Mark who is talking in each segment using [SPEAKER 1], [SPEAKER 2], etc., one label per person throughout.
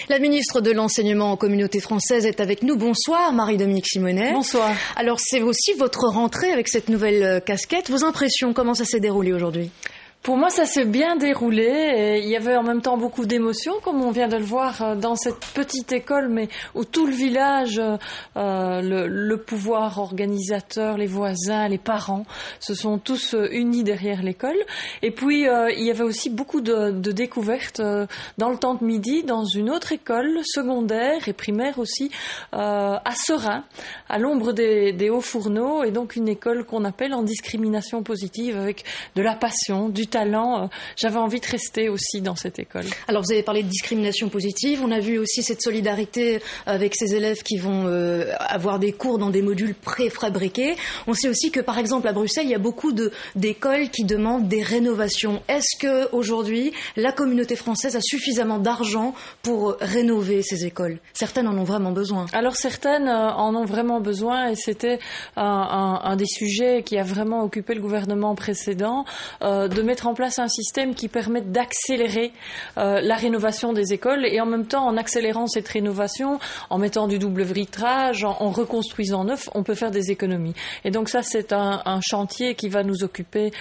[SPEAKER 1] La ministre de l'Enseignement en communauté française est avec nous. Bonsoir Marie-Dominique Simonet.
[SPEAKER 2] Bonsoir.
[SPEAKER 1] Alors c'est aussi votre rentrée avec cette nouvelle casquette. Vos impressions, comment ça s'est déroulé aujourd'hui ?
[SPEAKER 2] Pour moi, ça s'est bien déroulé et il y avait en même temps beaucoup d'émotions, comme on vient de le voir dans cette petite école, mais où tout le village, le pouvoir organisateur, les voisins, les parents, se sont tous unis derrière l'école. Et puis, il y avait aussi beaucoup de découvertes dans le temps de midi, dans une autre école secondaire et primaire aussi, à Seraing, à l'ombre des hauts fourneaux, et donc une école qu'on appelle en discrimination positive, avec de la passion, du talent. J'avais envie de rester aussi dans cette école.
[SPEAKER 1] Alors vous avez parlé de discrimination positive, on a vu aussi cette solidarité avec ces élèves qui vont avoir des cours dans des modules préfabriqués. On sait aussi que par exemple à Bruxelles, il y a beaucoup d'écoles qui demandent des rénovations. Est-ce qu'aujourd'hui, la communauté française a suffisamment d'argent pour rénover ces écoles ? Certaines en ont vraiment besoin.
[SPEAKER 2] Alors certaines en ont vraiment besoin et c'était un des sujets qui a vraiment occupé le gouvernement précédent, de mettre en place un système qui permette d'accélérer la rénovation des écoles et en même temps, en accélérant cette rénovation, en mettant du double vitrage, en reconstruisant neuf, on peut faire des économies. Et donc ça, c'est un chantier qui va nous occuper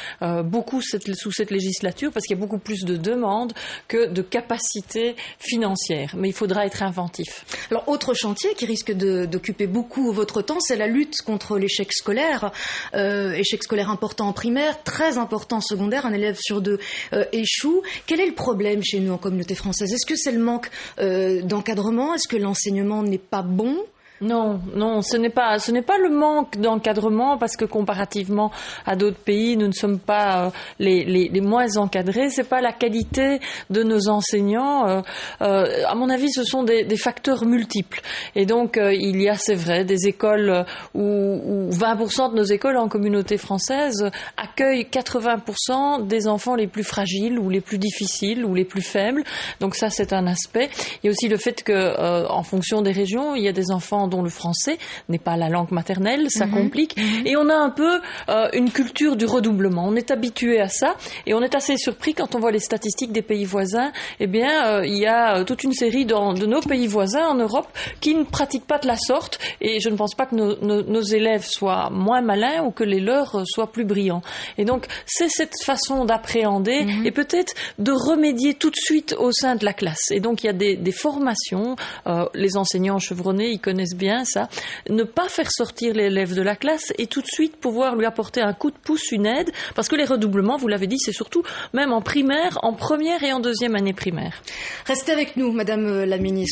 [SPEAKER 2] beaucoup sous cette législature parce qu'il y a beaucoup plus de demandes que de capacités financières. Mais il faudra être inventif.
[SPEAKER 1] Alors, autre chantier qui risque d'occuper beaucoup votre temps, c'est la lutte contre l'échec scolaire. Échec scolaire important en primaire, très important en secondaire. Un élève sur deux échoue. Quel est le problème chez nous en communauté française ? Est-ce que c'est le manque d'encadrement ? Est-ce que l'enseignement n'est pas bon ?
[SPEAKER 2] Non, ce n'est pas le manque d'encadrement parce que comparativement à d'autres pays, nous ne sommes pas les moins encadrés. C'est pas la qualité de nos enseignants. À mon avis, ce sont des facteurs multiples. Et donc, il y a, c'est vrai, des écoles où 20% de nos écoles en communauté française accueillent 80% des enfants les plus fragiles ou les plus difficiles ou les plus faibles. Donc ça, c'est un aspect. Il y a aussi le fait que, en fonction des régions, il y a des enfants dont le français n'est pas la langue maternelle, ça complique. Et on a un peu une culture du redoublement. On est habitué à ça et on est assez surpris quand on voit les statistiques des pays voisins. Eh bien, il y a toute une série de nos pays voisins en Europe qui ne pratiquent pas de la sorte et je ne pense pas que nos élèves soient moins malins ou que les leurs soient plus brillants. Et donc, c'est cette façon d'appréhender et peut-être de remédier tout de suite au sein de la classe. Et donc, il y a des formations. Les enseignants chevronnés, ils connaissent bien ça, ne pas faire sortir l'élève de la classe et tout de suite pouvoir lui apporter un coup de pouce, une aide, parce que les redoublements, vous l'avez dit, c'est surtout même en primaire, en première et en deuxième année primaire.
[SPEAKER 1] Restez avec nous, Madame la Ministre.